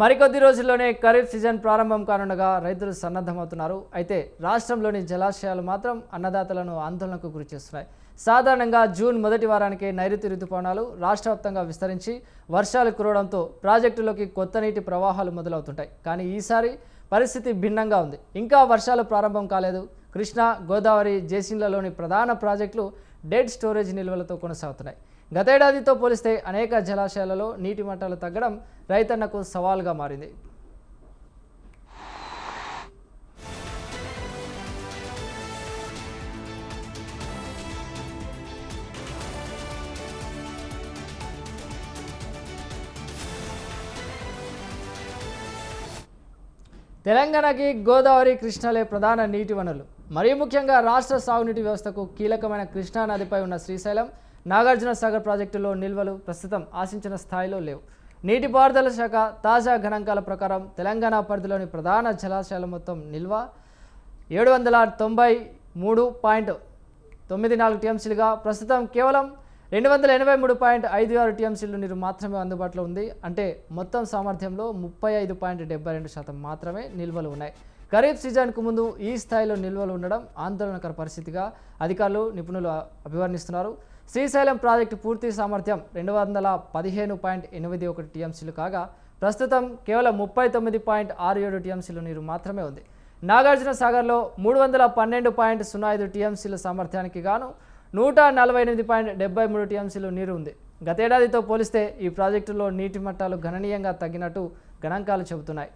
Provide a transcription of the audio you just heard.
మరికొద్ది రోజుల్లోనే ఖరీఫ్ సీజన్ ప్రారంభం కానుండగా రైతులు సన్నద్ధమవుతున్నారు. అయితే రాష్ట్రంలోని జలాశయాలు మాత్రం అన్నదాతలను ఆందోళనకు గురిచేస్తున్నాయి. సాధారణంగా జూన్ మొదటి వారానికే నైరుతి రుతుపవనాలు రాష్ట్రవ్యాప్తంగా విస్తరించి వర్షాలు కురవడంతో ప్రాజెక్టులోకి కొత్త నీటి ప్రవాహాలు మొదలవుతుంటాయి. కానీ ఈసారి పరిస్థితి భిన్నంగా ఉంది. ఇంకా వర్షాలు ప్రారంభం కాలేదు. కృష్ణా, గోదావరి, జేసీన్లలోని ప్రధాన ప్రాజెక్టులు డెడ్ స్టోరేజ్ నిల్వలతో కొనసాగుతున్నాయి. గతేడాదితో పోలిస్తే అనేక జలాశయాలలో నీటి మట్టాలు తగ్గడం రైతన్నకు సవాల్గా మారింది. తెలంగాణకి గోదావరి, కృష్ణలే ప్రధాన నీటి వనరులు. మరీ ముఖ్యంగా రాష్ట్ర సాగునీటి వ్యవస్థకు కీలకమైన కృష్ణా నదిపై ఉన్న శ్రీశైలం, నాగార్జున సాగర్ ప్రాజెక్టులో నిల్వలు ప్రస్తుతం ఆశించిన స్థాయిలో లేవు. నీటిపారుదల శాఖ తాజా గణాంకాల ప్రకారం తెలంగాణ పరిధిలోని ప్రధాన జలాశయాల మొత్తం నిల్వ 793.94 టీఎంసీలుగా ప్రస్తుతం కేవలం 283.56 టీఎంసీలు నీరు మాత్రమే అందుబాటులో ఉంది. అంటే మొత్తం సామర్థ్యంలో 35.72% మాత్రమే నిల్వలు ఉన్నాయి. ఖరీఫ్ సీజన్కు ముందు ఈ స్థాయిలో నిల్వలు ఉండడం ఆందోళనకర పరిస్థితిగా అధికారులు, నిపుణులు అభివర్ణిస్తున్నారు. శ్రీశైలం ప్రాజెక్టు పూర్తి సామర్థ్యం 215.81 టీఎంసీలు కాగా ప్రస్తుతం కేవలం 39.67 టీఎంసీలు నీరు మాత్రమే ఉంది. నాగార్జున సాగర్లో 312.05 టీఎంసీల సామర్థ్యానికి గాను 148.73 టీఎంసీలు నీరు ఉంది. గతేడాదితో పోలిస్తే ఈ ప్రాజెక్టులో నీటి మట్టాలు గణనీయంగా తగ్గినట్టు గణాంకాలు చెబుతున్నాయి.